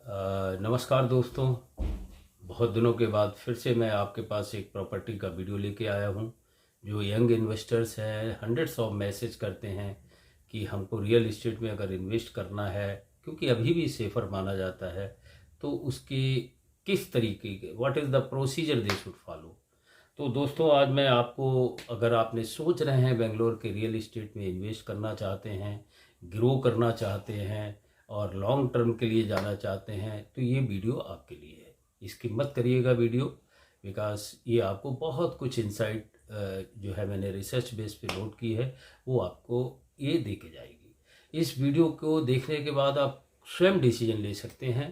नमस्कार दोस्तों। बहुत दिनों के बाद फिर से मैं आपके पास एक प्रॉपर्टी का वीडियो लेके आया हूँ। जो यंग इन्वेस्टर्स हैं, हंड्रेड्स ऑफ मैसेज करते हैं कि हमको रियल इस्टेट में अगर इन्वेस्ट करना है, क्योंकि अभी भी सेफ़र माना जाता है, तो उसके किस तरीके के what is the procedure they should follow. तो दोस्तों, आज मैं आपको, अगर आपने सोच रहे हैं बेंगलोर के रियल इस्टेट में इन्वेस्ट करना चाहते हैं, ग्रो करना चाहते हैं और लॉन्ग टर्म के लिए जाना चाहते हैं, तो ये वीडियो आपके लिए है। इसकी मत करिएगा वीडियो, बिकॉज ये आपको बहुत कुछ इंसाइट जो है मैंने रिसर्च बेस पे नोट की है, वो आपको ये दे के जाएगी। इस वीडियो को देखने के बाद आप स्वयं डिसीजन ले सकते हैं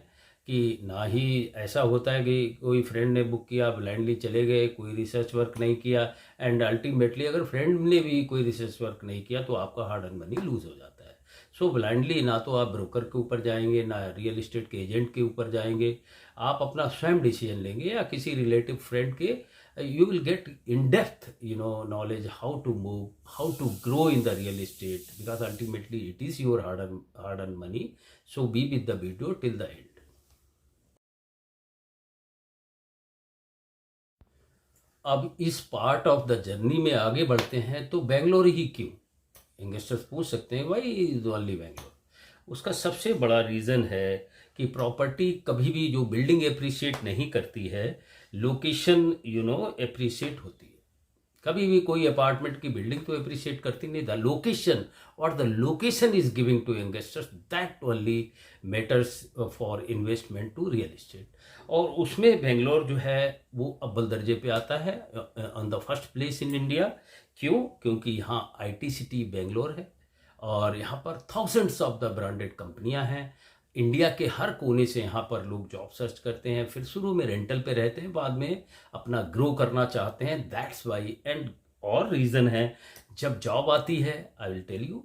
कि ना ही ऐसा होता है कि कोई फ्रेंड ने बुक किया, ब्लाइंडली चले गए, कोई रिसर्च वर्क नहीं किया, एंड अल्टीमेटली अगर फ्रेंड ने भी कोई रिसर्च वर्क नहीं किया तो आपका हार्ड अर्न मनी लूज हो जाता है। सो ब्लाइंडली ना तो आप ब्रोकर के ऊपर जाएंगे, ना रियल इस्टेट के एजेंट के ऊपर जाएंगे। आप अपना स्वयं डिसीजन लेंगे या किसी रिलेटिव फ्रेंड के। You will get in depth knowledge how to move, how to grow in the real estate, because ultimately it is your hard earned money. So be with the video till the end. अब इस part of the journey में आगे बढ़ते हैं। तो बेंगलोर ही क्यों? Investors पूछ सकते हैं, वाई इज ओनली बेंगलोर। उसका सबसे बड़ा रीज़न है कि प्रॉपर्टी कभी भी, जो बिल्डिंग एप्रिशिएट नहीं करती है, लोकेशन एप्रिशिएट होती है। कभी भी कोई अपार्टमेंट की बिल्डिंग तो अप्रिशिएट करती नहीं, द लोकेशन, और the location is giving to investors, that only matters for investment to real estate. और उसमें बेंगलोर जो है वो अव्वल दर्जे पे आता है, on the first place in India. क्यों? क्योंकि यहाँ आईटी सिटी बेंगलोर है और यहाँ पर थाउजेंड्स ऑफ द ब्रांडेड कंपनियाँ हैं। इंडिया के हर कोने से यहाँ पर लोग जॉब सर्च करते हैं, फिर शुरू में रेंटल पे रहते हैं, बाद में अपना ग्रो करना चाहते हैं। That's why. एंड और रीज़न है, जब जॉब आती है, I will tell you,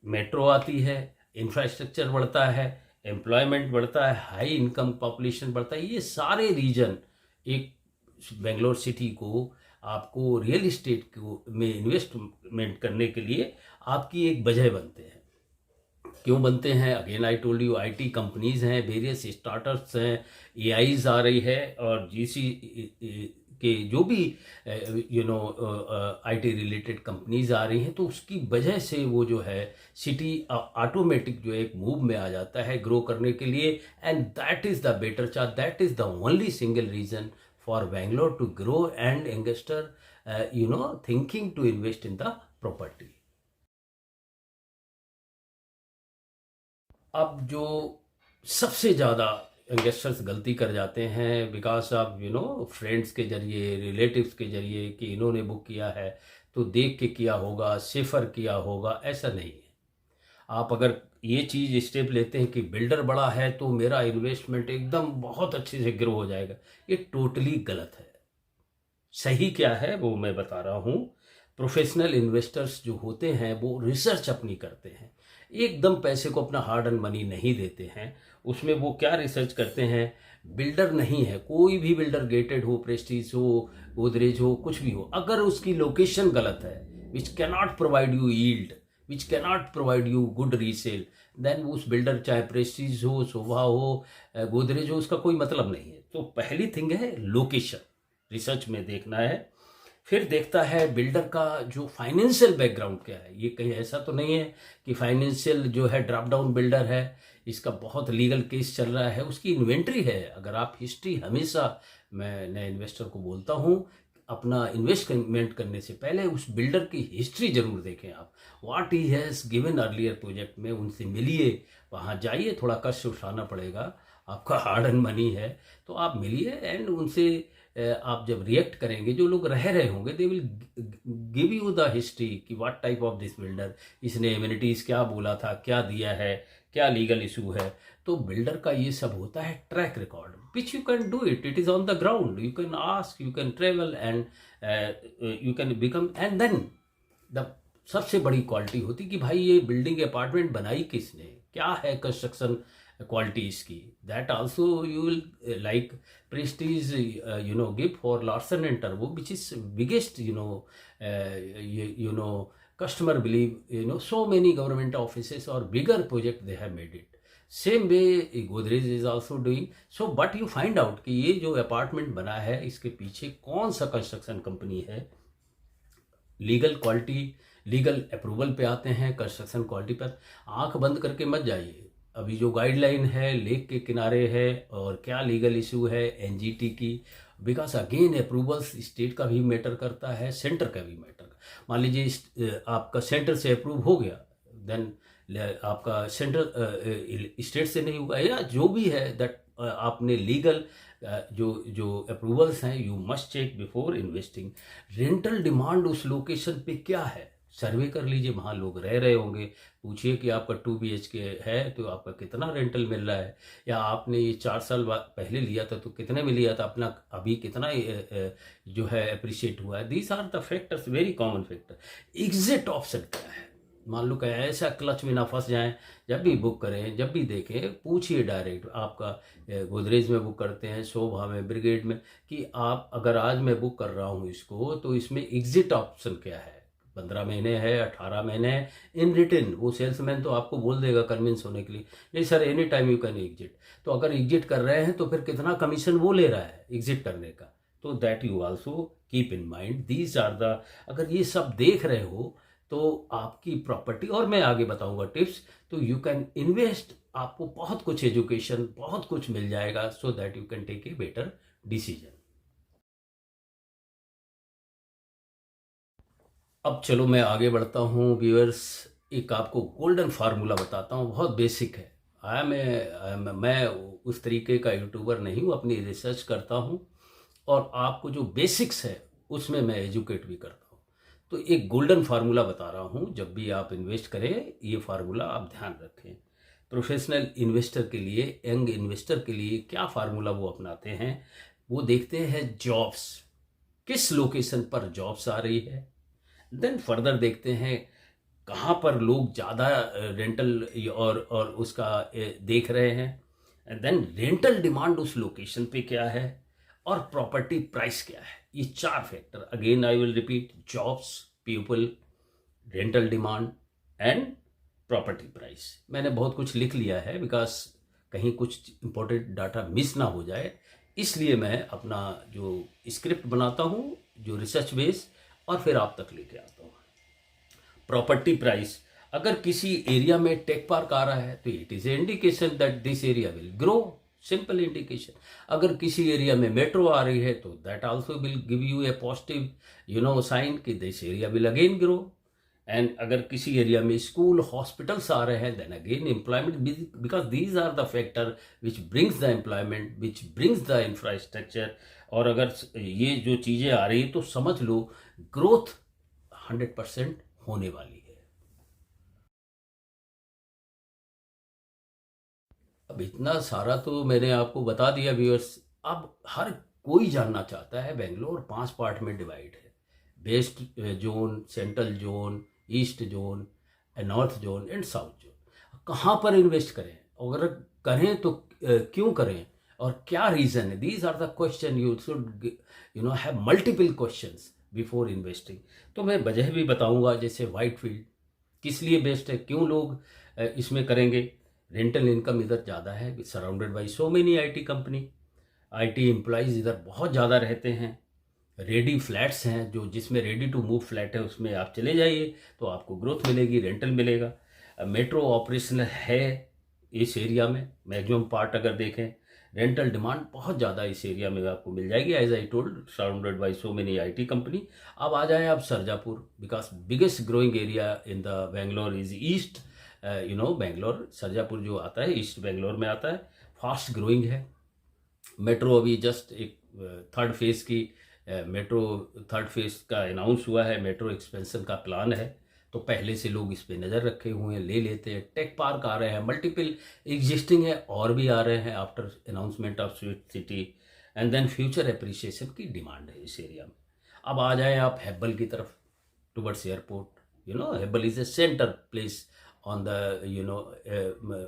metro आती है, इंफ्रास्ट्रक्चर बढ़ता है, एम्प्लॉयमेंट बढ़ता है, हाई इनकम पॉपुलेशन बढ़ता है, ये सारे रीजन एक बेंगलोर सिटी को, आपको रियल इस्टेट को में इन्वेस्टमेंट करने के लिए आपकी एक वजह बनते हैं। क्यों बनते हैं? Again I told you, IT companies हैं, वेरियस स्टार्टअप्स हैं, एआईज आ रही है, और जीसी के जो भी आईटी रिलेटेड कंपनीज आ रही हैं, तो उसकी वजह से वो जो है सिटी ऑटोमेटिक जो एक मूव में आ जाता है ग्रो करने के लिए। And that is the better charge, that is the only single reason for Bangalore to grow and investor thinking to invest in the property. अब जो सबसे ज़्यादा यंगस्टर्स गलती कर जाते हैं, बिकॉज ऑफ फ्रेंड्स के जरिए, रिलेटिव्स के जरिए, कि इन्होंने बुक किया है तो देख के किया होगा, सेफर किया होगा, ऐसा नहीं है। आप अगर ये चीज़ स्टेप लेते हैं कि बिल्डर बड़ा है तो मेरा इन्वेस्टमेंट एकदम बहुत अच्छे से ग्रो हो जाएगा, ये टोटली गलत है। सही क्या है वो मैं बता रहा हूँ। प्रोफेशनल इन्वेस्टर्स जो होते हैं वो रिसर्च अपनी करते हैं, एकदम पैसे को अपना हार्ड एंड मनी नहीं देते हैं। उसमें वो क्या रिसर्च करते हैं? बिल्डर नहीं है, कोई भी बिल्डर, गेटेड हो, प्रेस्टीज हो, गोदरेज हो, कुछ भी हो, अगर उसकी लोकेशन गलत है, which cannot provide you yield, which cannot provide you good resale, then उस बिल्डर, चाहे प्रेस्टीज हो, शोभा हो, गोदरेज हो, उसका कोई मतलब नहीं है। तो पहली थिंग है लोकेशन, रिसर्च में देखना है। फिर देखता है बिल्डर का जो फाइनेंशियल बैकग्राउंड क्या है। ये कहीं ऐसा तो नहीं है कि फाइनेंशियल जो है ड्रॉप डाउन बिल्डर है, इसका बहुत लीगल केस चल रहा है, उसकी इन्वेंट्री है। अगर आप हिस्ट्री, हमेशा मैं नए इन्वेस्टर को बोलता हूँ, अपना इन्वेस्टमेंट करने से पहले उस बिल्डर की हिस्ट्री जरूर देखें आप। What he has given earlier project में, उनसे मिलिए, वहाँ जाइए, थोड़ा कष्ट उठाना पड़ेगा, आपका हार्ड एंड मनी है, तो आप मिलिए। एंड उनसे आप जब रिएक्ट करेंगे, जो लोग रह रहे होंगे, they will give you the history कि what type of this builder, इसने एमिनिटीज़ क्या बोला था, क्या दिया है, क्या लीगल इशू है। तो बिल्डर का ये सब होता है track record, which you can do it, it is on the ground, you can ask, you can travel, and you can become. And then the सबसे बड़ी क्वालिटी होती कि भाई ये बिल्डिंग, अपार्टमेंट बनाई किसने, क्या है कंस्ट्रक्शन क्वालिटी इसकी। That also you will like Prestige give for Larsen and turbo, which is biggest customer believe, so many government offices or bigger project they have made it. Same way Godrej is also doing. So but you find out कि ये जो apartment बना है इसके पीछे कौन सा construction company है। लीगल क्वालिटी, लीगल अप्रूवल पे आते हैं, कंस्ट्रक्शन क्वालिटी पर आंख बंद करके मत जाइए। अभी जो गाइडलाइन है लेक के किनारे है और क्या लीगल इशू है एनजीटी की, बिकॉज अगेन अप्रूवल्स स्टेट का भी मैटर करता है, सेंटर का भी मैटर। मान लीजिए आपका सेंटर से अप्रूव हो गया, देन आपका सेंटर स्टेट से नहीं हुआ, या जो भी है दैट आपने लीगल जो जो अप्रूवल्स हैं you must check before investing. Rental demand उस लोकेशन पे क्या है, सर्वे कर लीजिए, वहाँ लोग रह रहे होंगे, पूछिए कि आपका 2 BHK है तो आपका कितना रेंटल मिल रहा है, या आपने ये 4 साल पहले लिया था तो कितने में लिया था, अपना अभी कितना जो है अप्रिशिएट हुआ है। These are the factors, very common factor. Exit option क्या है, मान लो कहीं ऐसा क्लच में ना फंस जाएं, जब भी बुक करें, जब भी देखें, पूछिए डायरेक्ट। आपका गोदरेज में बुक करते हैं, शोभा में, ब्रिगेड में, कि आप अगर आज मैं बुक कर रहा हूँ इसको तो इसमें एग्जिट ऑप्शन क्या है, 15 महीने है, 18 महीने है, इन रिटर्न। वो सेल्समैन तो आपको बोल देगा कन्विंस होने के लिए, नहीं sir any time you can exit. तो अगर एग्जिट कर रहे हैं तो फिर कितना कमीशन वो ले रहा है एग्जिट करने का, तो that you also keep in mind. These are the, अगर ये सब देख रहे हो तो आपकी प्रॉपर्टी, और मैं आगे बताऊंगा टिप्स, तो यू कैन इन्वेस्ट, आपको बहुत कुछ एजुकेशन, बहुत कुछ मिल जाएगा, so that you can take a better decision. अब चलो मैं आगे बढ़ता हूँ व्यूअर्स, एक आपको गोल्डन फार्मूला बताता हूँ, बहुत बेसिक है। मैं उस तरीके का यूट्यूबर नहीं हूँ, अपनी रिसर्च करता हूँ और आपको जो बेसिक्स है उसमें मैं एजुकेट भी करता हूँ। तो एक गोल्डन फार्मूला बता रहा हूँ, जब भी आप इन्वेस्ट करें ये फार्मूला आप ध्यान रखें। प्रोफेशनल इन्वेस्टर के लिए, यंग इन्वेस्टर के लिए क्या फार्मूला वो अपनाते हैं, वो देखते हैं जॉब्स, किस लोकेशन पर जॉब्स आ रही है। देन फर्दर देखते हैं कहाँ पर लोग ज़्यादा रेंटल और उसका देख रहे हैं। एंड देन रेंटल डिमांड उस लोकेशन पे क्या है, और प्रॉपर्टी प्राइस क्या है। ये 4 factor, again I will repeat, jobs, people, rental demand and property price. मैंने बहुत कुछ लिख लिया है बिकॉज कहीं कुछ इंपॉर्टेंट डाटा मिस ना हो जाए, इसलिए मैं अपना जो स्क्रिप्ट बनाता हूँ, जो रिसर्च बेस, और फिर आप तक लेके आता हूँ। प्रॉपर्टी प्राइस, अगर किसी एरिया में टेक पार्क आ रहा है तो it is a indication that this area will grow, simple indication. अगर किसी एरिया में मेट्रो आ रही है तो that also will give you a positive sign कि this area will again grow. And अगर किसी एरिया में स्कूल, हॉस्पिटल्स आ रहे हैं, then again employment, because these are the factor which brings the employment, which brings the infrastructure. और अगर ये जो चीज़ें आ रही तो समझ लो ग्रोथ 100% होने वाली है। अब इतना सारा तो मैंने आपको बता दिया व्यूअर्स। अब हर कोई जानना चाहता है, बेंगलोर 5 पार्ट में डिवाइड है, west zone, central zone, east zone, north zone and south zone. कहाँ पर इन्वेस्ट करें, अगर करें तो क्यों करें और क्या रीज़न है, these are the question you should have multiple questions before investing. तो मैं वजह भी बताऊंगा, जैसे वाइट फील्ड किस लिए बेस्ट है, क्यों लोग इसमें करेंगे। रेंटल इनकम इधर ज़्यादा है, surrounded by so many IT company, IT employees इधर बहुत ज़्यादा रहते हैं। रेडी फ्लैट्स हैं, जो जिसमें रेडी टू मूव फ्लैट है उसमें आप चले जाइए तो आपको ग्रोथ मिलेगी, रेंटल मिलेगा। मेट्रो ऑपरेशनल है इस एरिया में, मैक्सिमम पार्ट अगर देखें, रेंटल डिमांड बहुत ज़्यादा इस एरिया में आपको मिल जाएगी, as I told, surrounded by so many IT company. अब आ जाएं आप Sarjapur, because biggest growing area in the Bangalore is east. Bangalore, Sarjapur जो आता है ईस्ट बेंगलोर में आता है, फास्ट ग्रोइंग है। मेट्रो अभी जस्ट एक थर्ड फेज़ की मेट्रो, थर्ड फेज़ का अनाउंस हुआ है, मेट्रो एक्सपेंशन का प्लान है, तो पहले से लोग इस पे नज़र रखे हुए हैं, ले लेते हैं। टेक पार्क आ रहे हैं, मल्टीपल एग्जिस्टिंग है और भी आ रहे हैं after announcement of sweet city. And then future appreciation की डिमांड है इस एरिया में। अब आ जाएं आप हेब्बल की तरफ, towards airport. Hebbal is a center place on the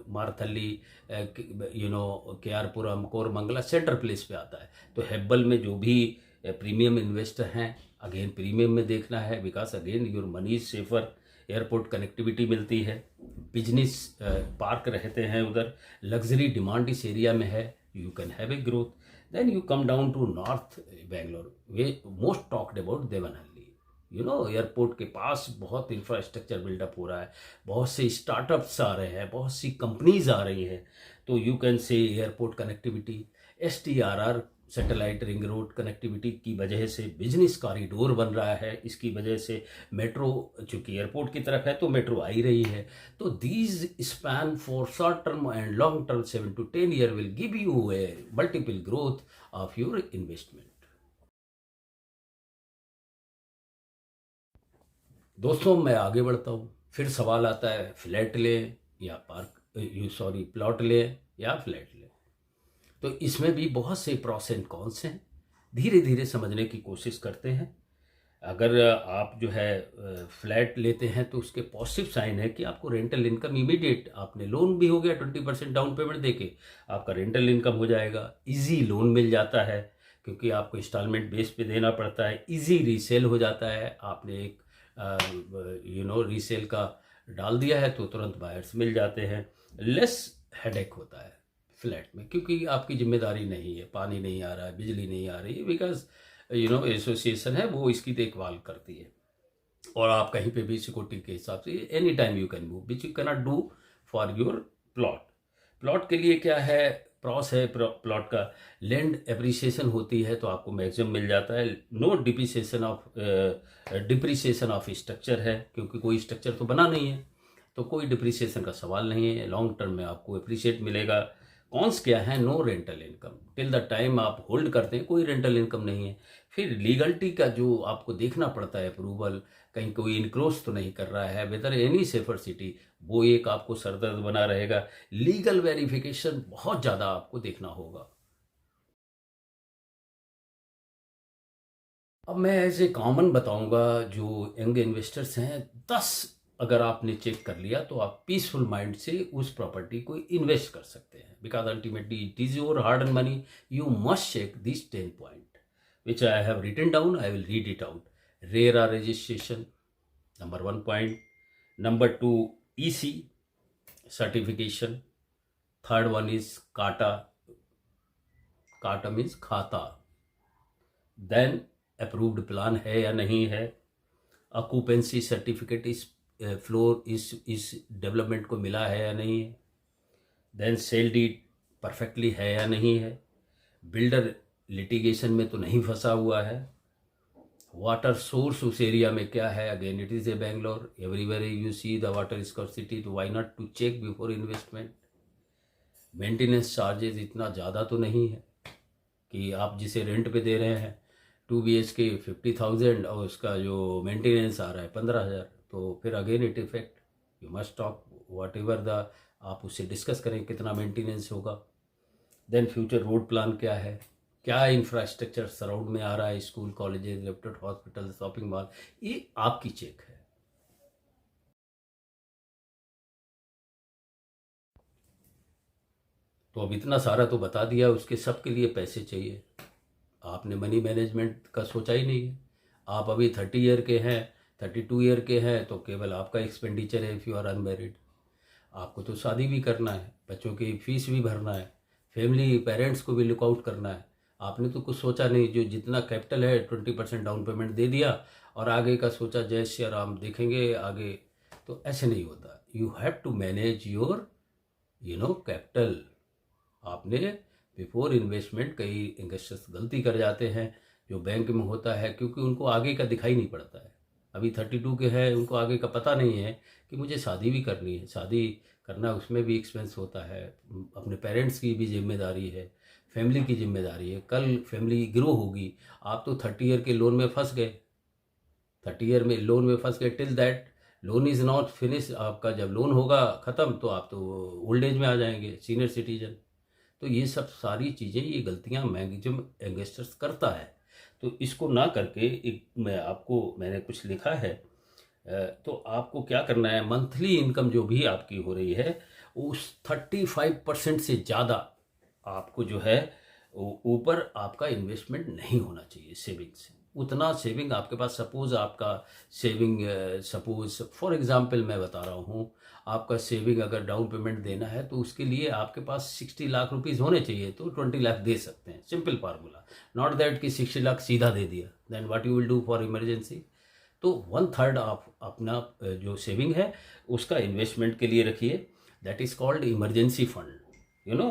Marathahalli, KR Puram, Koramangala center place पे आता है। तो हेब्बल में जो भी प्रीमियम इन्वेस्टर हैं, अगेन प्रीमियम में देखना है, because again your money is safer, airport connectivity मिलती है। बिजनेस पार्क रहते हैं उधर, लग्जरी डिमांड इस एरिया में है, you can have a growth. Then you come down to north Bangalore, way most talked about Devanahalli. Airport के पास बहुत इंफ्रास्ट्रक्चर बिल्डअप हो रहा है, बहुत से स्टार्टअप्स आ रहे हैं, बहुत सी कंपनीज आ रही हैं. तो you can say airport connectivity, STRR satellite ring road connectivity की वजह से बिजनेस कॉरिडोर बन रहा है. इसकी वजह से मेट्रो, चूंकि एयरपोर्ट की तरफ है तो मेट्रो आ ही रही है. तो these span for short term and long term 7 to 10 year will give you A multiple growth of your investment. दोस्तों मैं आगे बढ़ता हूँ. फिर सवाल आता है फ्लैट लें या प्लॉट लें या फ्लैट लें. तो इसमें भी बहुत से प्रॉस एंड कॉन्स हैं, धीरे धीरे समझने की कोशिश करते हैं. अगर आप जो है फ्लैट लेते हैं तो उसके पॉजिटिव साइन है कि आपको रेंटल इनकम इमीडिएट, आपने लोन भी हो गया 20% डाउन पेमेंट देके, आपका रेंटल इनकम हो जाएगा. इजी लोन मिल जाता है क्योंकि आपको इंस्टॉलमेंट बेस पे देना पड़ता है. इजी रीसेल हो जाता है, आपने एक रीसेल का डाल दिया है तो तुरंत बायर्स मिल जाते हैं. लेस हेडेक होता है फ्लैट में क्योंकि आपकी जिम्मेदारी नहीं है, पानी नहीं आ रहा है, बिजली नहीं आ रही है, बिकॉज एसोसिएशन है वो इसकी देखभाल करती है. और आप कहीं पे भी सिक्योरिटी के हिसाब से any time you can move, which you cannot do for your plot. Plot के लिए क्या है प्रॉस है, प्लॉट का लैंड एप्रिसिएशन होती है तो आपको मैक्सिमम मिल जाता है. नो डिप्रिसिएशन ऑफ स्ट्रक्चर है क्योंकि कोई स्ट्रक्चर तो बना नहीं है, तो कोई डिप्रिसिएशन का सवाल नहीं है. लॉन्ग टर्म में आपको एप्रिशिएट मिलेगा. कॉन्स क्या है? No rental income, till the time आप होल्ड करते हैं कोई रेंटल इनकम नहीं है. फिर लीगलिटी का जो आपको देखना पड़ता है अप्रूवल, कहीं कोई इनक्रोच तो नहीं कर रहा है, वेदर एनी सेफर सिटी, वो एक आपको सरदर्द बना रहेगा. लीगल वेरिफिकेशन बहुत ज़्यादा आपको देखना होगा. अब मैं ऐसे कॉमन बताऊंगा जो यंग इन्वेस्टर्स हैं, 10 अगर आपने चेक कर लिया तो आप पीसफुल माइंड से उस प्रॉपर्टी को इन्वेस्ट कर सकते हैं. Because ultimately it is your hard and money. You must check this 10 point which I have written down. I will read it out. RERA registration, number 1 point. Number 2 EC certification. Third one is khata. Khata means खाता. Then approved plan है या नहीं है. Occupancy certificate इस floor इस development को मिला है या नहीं है. देन सेल डीड परफेक्टली है या नहीं है. बिल्डर लिटिगेशन में तो नहीं फंसा हुआ है. वाटर सोर्स उस एरिया में क्या है. Again it is a Bangalore, everywhere you see the water scarcity, तो why not to check before investment. Maintenance charges इतना ज़्यादा तो नहीं है कि आप जिसे रेंट पे दे रहे हैं 2 BHK 50,000 और उसका जो मेंटेनेंस आ रहा है 15,000, तो फिर again it effect. You must talk what ever the, आप उससे डिस्कस करें कितना मेंटेनेंस होगा. देन फ्यूचर रोड प्लान क्या है, क्या इंफ्रास्ट्रक्चर सराउंड में आ रहा है, school, colleges, lefted hospital, shopping mall, ये आपकी चेक है. तो अब इतना सारा तो बता दिया, उसके सब के लिए पैसे चाहिए. आपने मनी मैनेजमेंट का सोचा ही नहीं है. आप अभी 30 ईयर के हैं, 32 ईयर के हैं, तो केवल आपका एक्सपेंडिचर है. इफ़ यू आर अनमैरिड, आपको तो शादी भी करना है, बच्चों की फीस भी भरना है, फैमिली पेरेंट्स को भी लुकआउट करना है. आपने तो कुछ सोचा नहीं. जो जितना कैपिटल है 20% डाउन पेमेंट दे दिया और आगे का सोचा जय श्री राम देखेंगे आगे. तो ऐसे नहीं होता. You have to manage your capital. आपने बिफोर इन्वेस्टमेंट, कई इन्वेस्टर्स गलती कर जाते हैं जो बैंक में होता है क्योंकि उनको आगे का दिखाई नहीं पड़ता है. अभी 32 के हैं, उनको आगे का पता नहीं है कि मुझे शादी भी करनी है. शादी करना उसमें भी एक्सपेंस होता है, अपने पेरेंट्स की भी जिम्मेदारी है, फैमिली की जिम्मेदारी है. कल फैमिली ग्रो होगी. आप तो 30 ईयर के लोन में फंस गए, 30 ईयर में लोन में फंस गए. Till that loan is not finish. आपका जब लोन होगा ख़त्म तो आप तो ओल्ड एज में आ जाएंगे, सीनियर सिटीजन. तो ये सब सारी चीज़ें, ये गलतियां मैक्सिमम इन्वेस्टर्स करता है. तो इसको ना करके मैंने कुछ लिखा है. तो आपको क्या करना है, मंथली इनकम जो भी आपकी हो रही है उस 35% से ज़्यादा आपको जो है ऊपर आपका इन्वेस्टमेंट नहीं होना चाहिए सेविंग से. उतना सेविंग आपके पास, सपोज आपका सेविंग, सपोज फॉर एग्जांपल मैं बता रहा हूँ, आपका सेविंग अगर डाउन पेमेंट देना है तो उसके लिए आपके पास 60 लाख रुपीस होने चाहिए, तो 20 लाख दे सकते हैं। सिंपल फार्मूला, नॉट दैट कि 60 लाख सीधा दे दिया, then what you will do for emergency. तो 1/3 आप अपना जो सेविंग है उसका इन्वेस्टमेंट के लिए रखिए, that is called emergency fund. You know,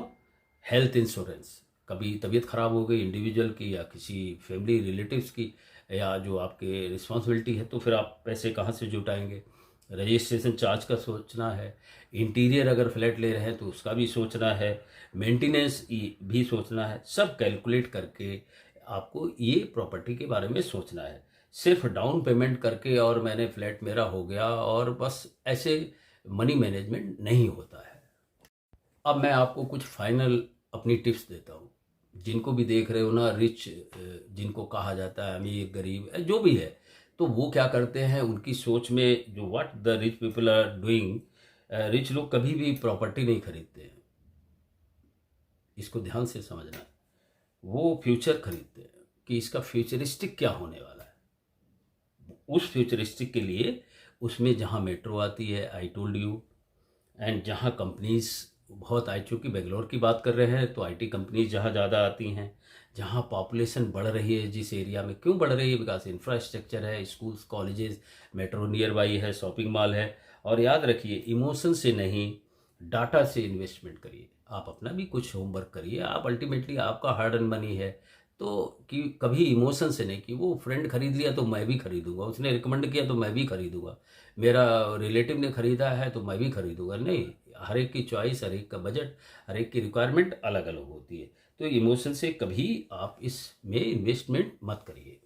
health insurance, कभी तबीयत ख़राब हो गई इंडिविजुअल की या किसी फैमिली रिलेटिव्स की, या जो आपके रिस्पॉन्सिबिलिटी है, तो फिर आप पैसे कहाँ से जुटाएंगे। रजिस्ट्रेशन चार्ज का सोचना है, इंटीरियर अगर फ्लैट ले रहे हैं तो उसका भी सोचना है, मेंटेनेंस भी सोचना है। सब कैलकुलेट करके आपको ये प्रॉपर्टी के बारे में सोचना है। सिर्फ डाउन पेमेंट करके और मैंने फ्लैट मेरा हो गया और बस ऐसे मनी मैनेजमेंट नहीं होता है। अब मैं आपको कुछ फाइनल अपनी टिप्स देता हूँ। जिनको भी देख रहे हो ना, रिच जिनको कहा जाता है, अमीर गरीब जो भी है, तो वो क्या करते हैं, उनकी सोच में जो what the rich people are doing, rich लोग कभी भी प्रॉपर्टी नहीं खरीदते हैं। इसको ध्यान से समझना। वो फ्यूचर खरीदते हैं कि इसका फ्यूचरिस्टिक क्या होने वाला है। उस फ्यूचरिस्टिक के लिए उसमें जहाँ मेट्रो आती है, आई टोल्ड यू, एंड जहाँ कंपनीज बहुत आई, चूँकि बेंगलोर की बात कर रहे हैं तो आईटी कंपनीज जहाँ ज़्यादा आती हैं, जहाँ पॉपुलेशन बढ़ रही है, जिस एरिया में क्यों बढ़ रही है, बिकॉज इंफ्रास्ट्रक्चर है, schools colleges, metro near by है, शॉपिंग मॉल है। और याद रखिए, इमोशन से नहीं, डाटा से इन्वेस्टमेंट करिए। आप अपना भी कुछ होमवर्क करिए। आप अल्टीमेटली आपका हार्ड एंड मनी है, तो कि कभी इमोशन से नहीं कि वो फ्रेंड खरीद लिया तो मैं भी खरीदूंगा, उसने रिकमेंड किया तो मैं भी खरीदूंगा, मेरा रिलेटिव ने खरीदा है तो मैं भी खरीदूंगा। नहीं, हर एक की चॉइस, हर एक का बजट, हर एक की रिक्वायरमेंट अलग अलग होती है। तो इमोशन से कभी आप इसमें इन्वेस्टमेंट मत करिए।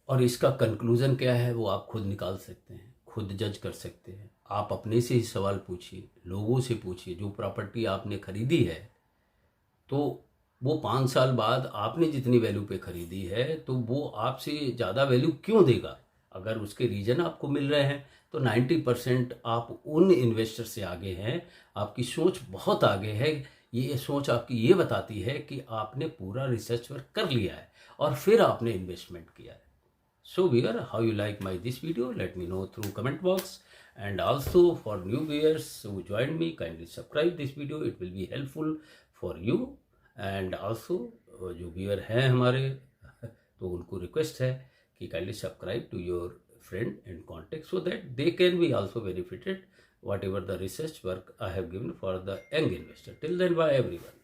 और इसका कंक्लूजन क्या है वो आप खुद निकाल सकते हैं, खुद जज कर सकते हैं। आप अपने से ही सवाल पूछिए, लोगों से पूछिए। जो प्रॉपर्टी आपने खरीदी है, तो वो 5 साल बाद आपने जितनी वैल्यू पे खरीदी है, तो वो आपसे ज़्यादा वैल्यू क्यों देगा। अगर उसके रीजन आपको मिल रहे हैं तो 90% आप उन इन्वेस्टर से आगे हैं। आपकी सोच बहुत आगे है। ये सोच आपकी ये बताती है कि आपने पूरा रिसर्च वर्क कर लिया है और फिर आपने इन्वेस्टमेंट किया है। So viewer, how you like my this video? Let me know through comment box. And also for new viewers who joined me, kindly subscribe this video. It will be helpful for you. And also जो viewer हैं हमारे तो उनको request है कि kindly subscribe to your friend and contact so that they can be also benefited whatever the research work I have given for the young investor. Till then, bye everyone.